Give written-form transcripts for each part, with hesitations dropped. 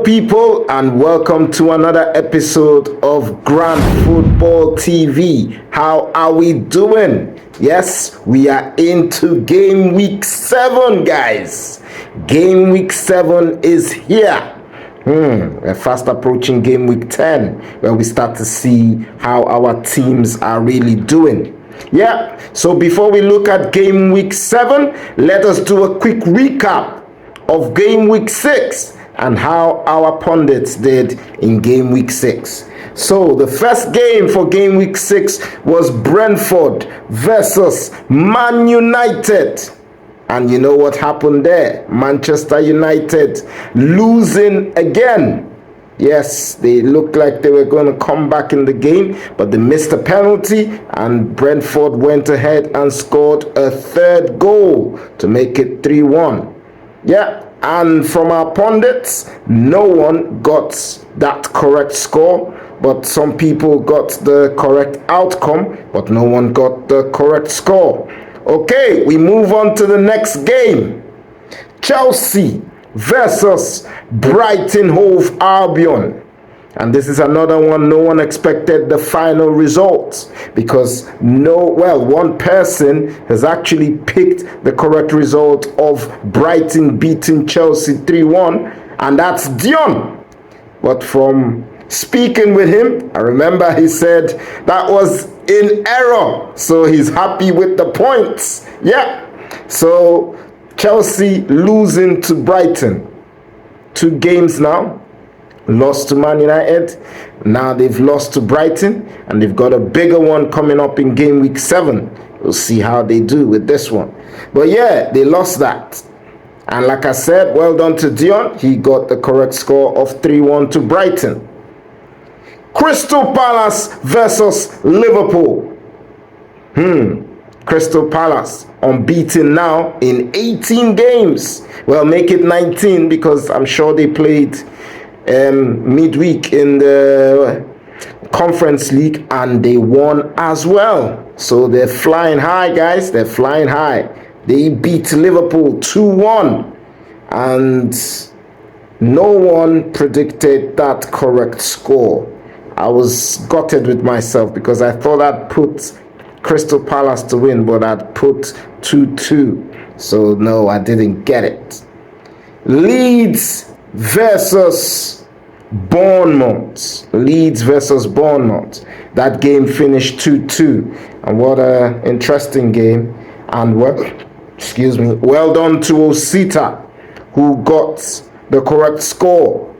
Hello people, and welcome to another episode of Grand Football TV. How are we doing? Yes, we are into game week 7, guys. Game week 7 is here. We're fast approaching game week 10, where we start to see how our teams are really doing. Yeah, so before we look at game week 7, let us do a quick recap of game week 6 and how our pundits did in game week 6. So the first game for game week 6 was Brentford versus Man United. And you know what happened there? Manchester United losing again. Yes, they looked like they were going to come back in the game, but they missed a penalty, and Brentford went ahead and scored a third goal to make it 3-1. Yeah, and from our pundits, no one got that correct score, but some people got the correct outcome, but no one got the correct score. Okay, we move on to the next game. Chelsea versus Brighton Hove Albion. And this is another one no one expected the final results, because one person has actually picked the correct result of Brighton beating Chelsea 3-1, and that's Dion. But from speaking with him, I remember he said that was in error, so he's happy with the points. Yeah, so Chelsea losing to Brighton. 2 games now. Lost to Man United, now they've lost to Brighton, and they've got a bigger one coming up in game week 7. We'll see how they do with this one. But yeah, they lost that. And like I said, well done to Dion. He got the correct score of 3-1 to Brighton. Crystal Palace versus Liverpool. Crystal Palace unbeaten now in 18 games. Well, make it 19, because I'm sure they played midweek in the Conference League and they won as well. So they're flying high, guys. They're flying high. They beat Liverpool 2-1, and no one predicted that correct score. I was gutted with myself because I thought I'd put Crystal Palace to win, but I'd put 2-2. So no, I didn't get it. Leeds versus Bournemouth. Leeds versus Bournemouth. That game finished 2-2, and what an interesting game. And well done to Osita, who got the correct score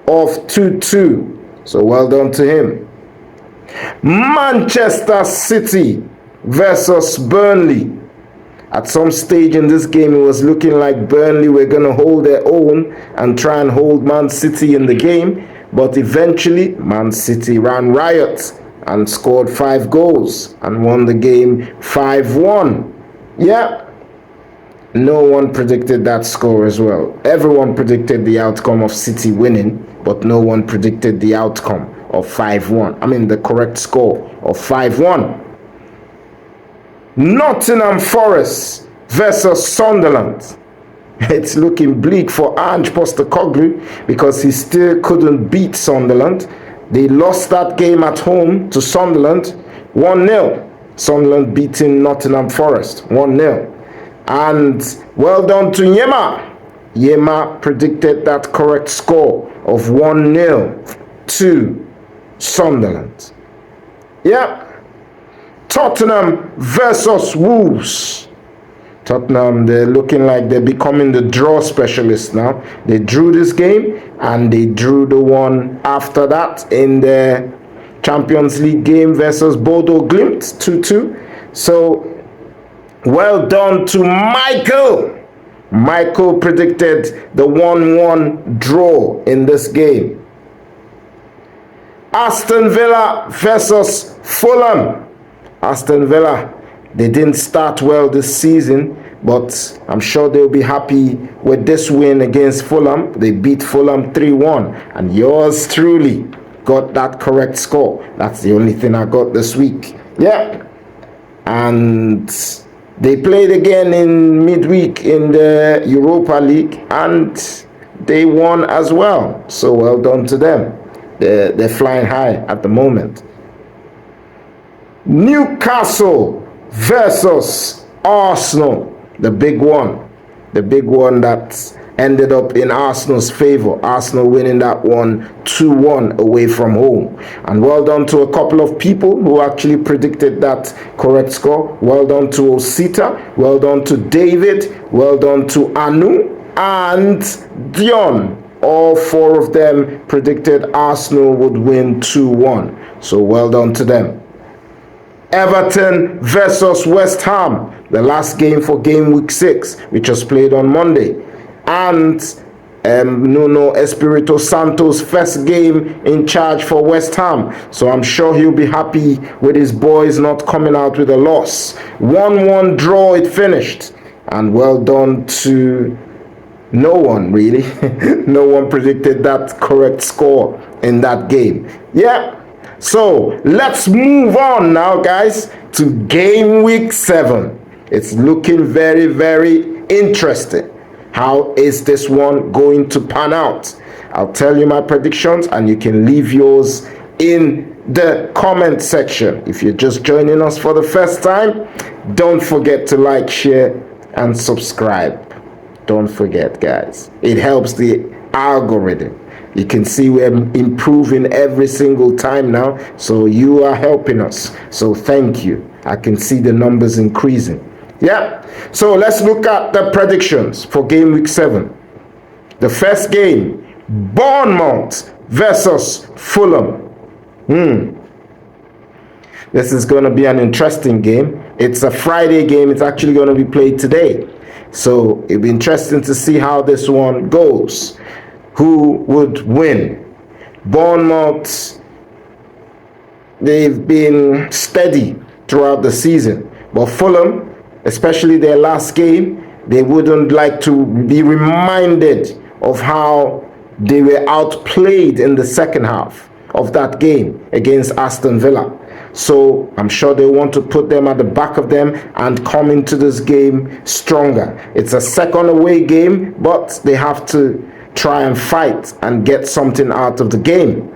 of 2-2. So well done to him. Manchester City versus Burnley. At some stage in this game, it was looking like Burnley were going to hold their own and try and hold Man City in the game. But eventually, Man City ran riot and scored 5 goals and won the game 5-1. Yeah, no one predicted that score as well. Everyone predicted the outcome of City winning, but no one predicted the outcome of 5-1. I mean, the correct score of 5-1. Nottingham Forest versus Sunderland. It's looking bleak for Ange Postecoglou, because he still couldn't beat Sunderland. They lost that game at home to Sunderland 1-0. Sunderland beating Nottingham Forest 1-0. And well done to Yema. Yema predicted that correct score of 1-0 to Sunderland. Yeah. Tottenham versus Wolves. Tottenham, they're looking like they're becoming the draw specialists now. They drew this game, and they drew the one after that in the Champions League game versus Bodo Glimt 2-2. So well done to Michael. Michael predicted the 1-1 draw in this game. Aston Villa versus Fulham. Aston Villa, they didn't start well this season, but I'm sure they'll be happy with this win against Fulham. They beat Fulham 3-1, and yours truly got that correct score. That's the only thing I got this week. Yeah. And they played again in midweek in the Europa League, and they won as well. So well done to them. They're flying high at the moment. Newcastle versus Arsenal, the big one that ended up in Arsenal's favor. Arsenal winning that one 2-1 away from home. And well done to a couple of people who actually predicted that correct score. Well done to Osita, well done to David, well done to Anu and Dion. All four of them predicted Arsenal would win 2-1. So well done to them. Everton versus West Ham, the last game for game week 6, which was played on Monday. And Nuno Espirito Santo's first game in charge for West Ham. So I'm sure he'll be happy with his boys not coming out with a loss. 1-1 draw it finished. And well done to no one, really. No one predicted that correct score in that game. Yeah. So let's move on now, guys, to game week 7. It's looking very, very interesting. How is this one going to pan out? I'll tell you my predictions and you can leave yours in the comment section. If you're just joining us for the first time, don't forget to like, share, and subscribe. Don't forget, guys. It helps the algorithm. You can see we're improving every single time now, so you are helping us. So thank you. I can see the numbers increasing. Yeah. So let's look at the predictions for game week 7. The first game, Bournemouth versus Fulham. This is going to be an interesting game. It's a Friday game. It's actually going to be played today. So it'll be interesting to see how this one goes. Who would win? Bournemouth, they've been steady throughout the season. But Fulham, especially their last game, they wouldn't like to be reminded of how they were outplayed in the second half of that game against Aston Villa. So I'm sure they want to put them at the back of them and come into this game stronger. It's a second away game, but they have to try and fight and get something out of the game.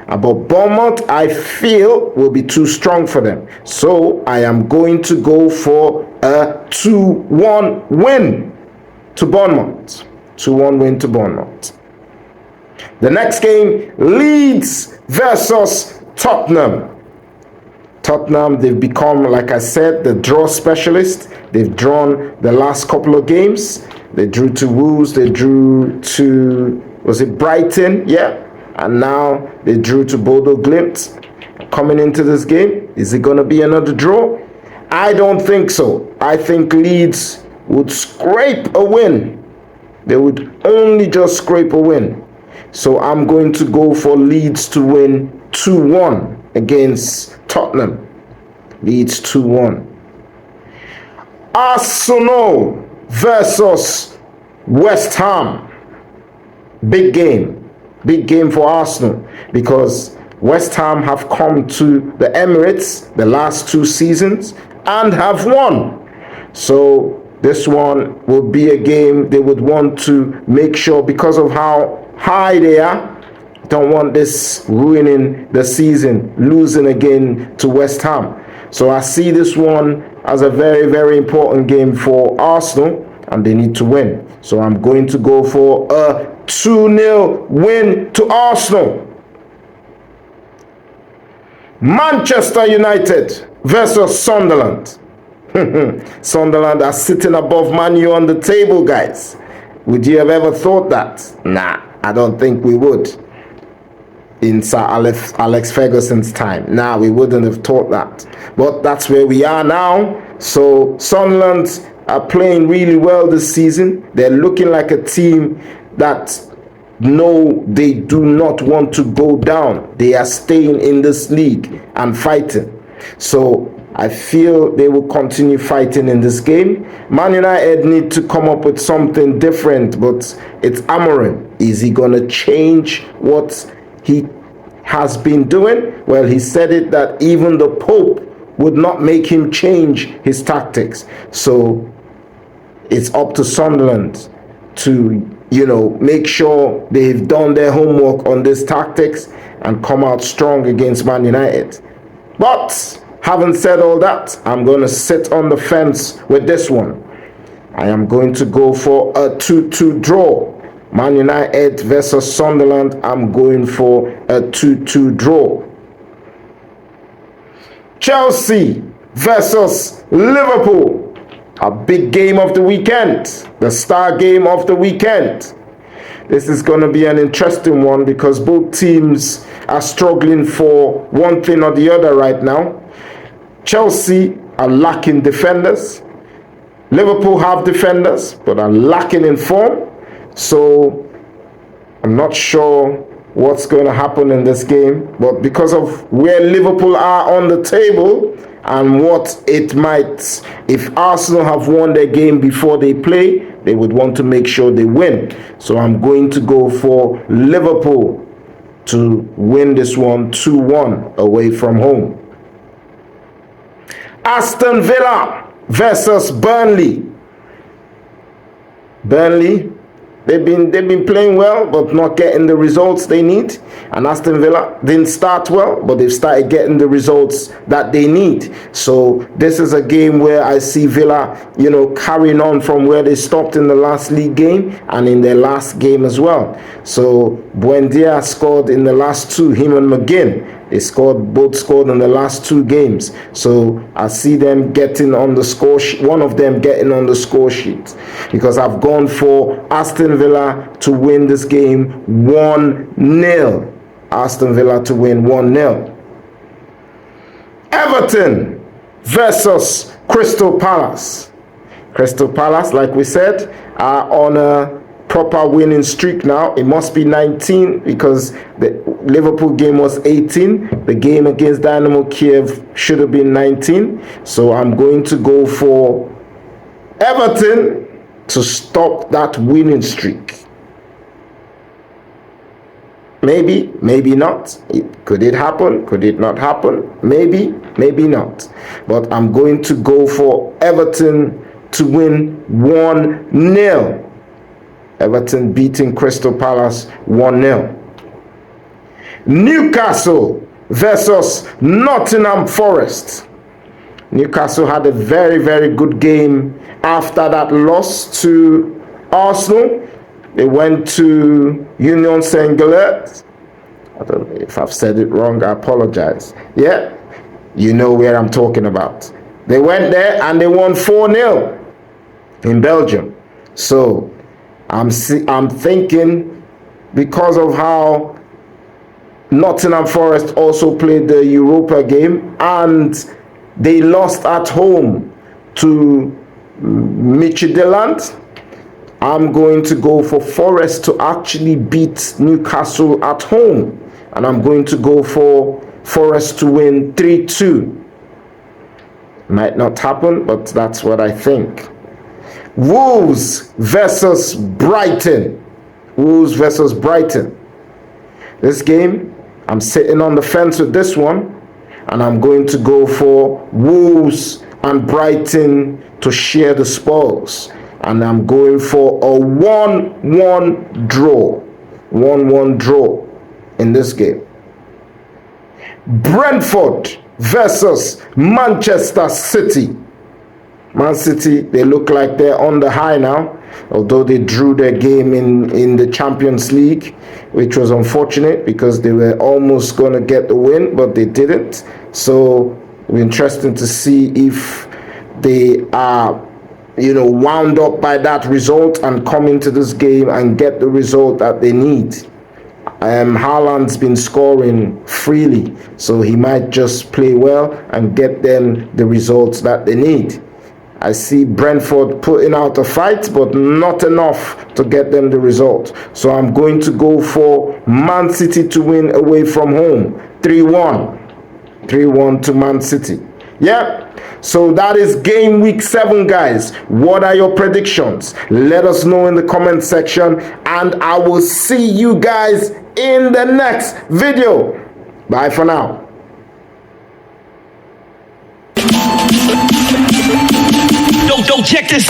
But Bournemouth, I feel, will be too strong for them. So I am going to go for a 2-1 win to Bournemouth. 2-1 win to Bournemouth. The next game, Leeds versus Tottenham. Tottenham, they've become, like I said, the draw specialist. They've drawn the last couple of games. They drew to Wolves, they drew to, was it Brighton? Yeah. And now they drew to Bodo Glimt. Coming into this game, is it going to be another draw? I don't think so. I think Leeds would scrape a win. They would only just scrape a win. So I'm going to go for Leeds to win 2-1 against Tottenham. Leeds 2-1. Arsenal versus West Ham. Big game. Big game for Arsenal because West Ham have come to the Emirates the last 2 seasons and have won. So this one will be a game they would want to make sure, because of how high they are, don't want this ruining the season, losing again to West Ham. So I see this one as a very, very important game for Arsenal, and they need to win. So I'm going to go for a 2-0 win to Arsenal. Manchester United versus Sunderland. Sunderland are sitting above Man U on the table, guys. Would you have ever thought that? Nah, I don't think we would. In Sir Alex Ferguson's time. Nah, we wouldn't have thought that. But that's where we are now. So Sunderland are playing really well this season. They're looking like a team that no, they do not want to go down. They are staying in this league and fighting. So I feel they will continue fighting in this game. Man United need to come up with something different, but it's Amorim. Is he going to change what he has been doing? Well, he said it that even the Pope would not make him change his tactics. So it's up to Sunderland to make sure they've done their homework on these tactics and come out strong against Man United. But having said all that, I'm going to sit on the fence with this one. I am going to go for a 2-2 draw. Man United versus Sunderland, I'm going for a 2-2 draw. Chelsea versus Liverpool, a big game of the weekend, the star game of the weekend. This is going to be an interesting one because both teams are struggling for one thing or the other right now. Chelsea are lacking defenders. Liverpool have defenders but are lacking in form. So I'm not sure what's going to happen in this game. But because of where Liverpool are on the table and what it might, if Arsenal have won their game before they play, they would want to make sure they win. So I'm going to go for Liverpool to win this one 2-1 away from home. Aston Villa versus Burnley. Burnley, they've been playing well but not getting the results they need. And Aston Villa didn't start well, but they've started getting the results that they need. So this is a game where I see Villa, carrying on from where they stopped in the last league game and in their last game as well. So Buendia scored in the last two, him and McGinn. They both scored in the last two games. So I see them getting on the score sheet, one of them getting on the score sheet, because I've gone for Aston Villa to win this game 1-0. Aston Villa to win 1-0. Everton versus Crystal Palace. Crystal Palace, like we said, are on a proper winning streak now. It must be 19 because the Liverpool game was 18. The game against Dynamo Kiev should have been 19. So I'm going to go for Everton to stop that winning streak. Maybe, maybe not. Could it happen? Could it not happen? Maybe, maybe not. But I'm going to go for Everton to win 1-0. Everton beating Crystal Palace 1-0. Newcastle versus Nottingham Forest. Newcastle had a very, very good game after that loss to Arsenal. They went to Union Saint-Gilloise. I don't know if I've said it wrong, I apologize. Yeah, you know where I'm talking about. They went there and they won 4-0 in Belgium. So I'm thinking, because of how Nottingham Forest also played the Europa game and they lost at home to Midtjylland, I'm going to go for Forest to actually beat Newcastle at home. And I'm going to go for Forest to win 3-2. Might not happen, but that's what I think. Wolves versus Brighton. Wolves versus Brighton. This game, I'm sitting on the fence with this one. And I'm going to go for Wolves and Brighton to share the spoils. And I'm going for a 1-1 draw. 1-1 draw in this game. Brentford versus Manchester City. Man City, they look like they're on the high now, although they drew their game in the Champions League, which was unfortunate because they were almost going to get the win, but they didn't. So it'll be interesting to see if they are wound up by that result and come into this game and get the result that they need. Haaland's been scoring freely, so he might just play well and get them the results that they need. I see Brentford putting out a fight, but not enough to get them the result. So I'm going to go for Man City to win away from home. 3-1. 3-1 to Man City. Yeah. So that is game week 7, guys. What are your predictions? Let us know in the comment section, and I will see you guys in the next video. Bye for now. Don't check this.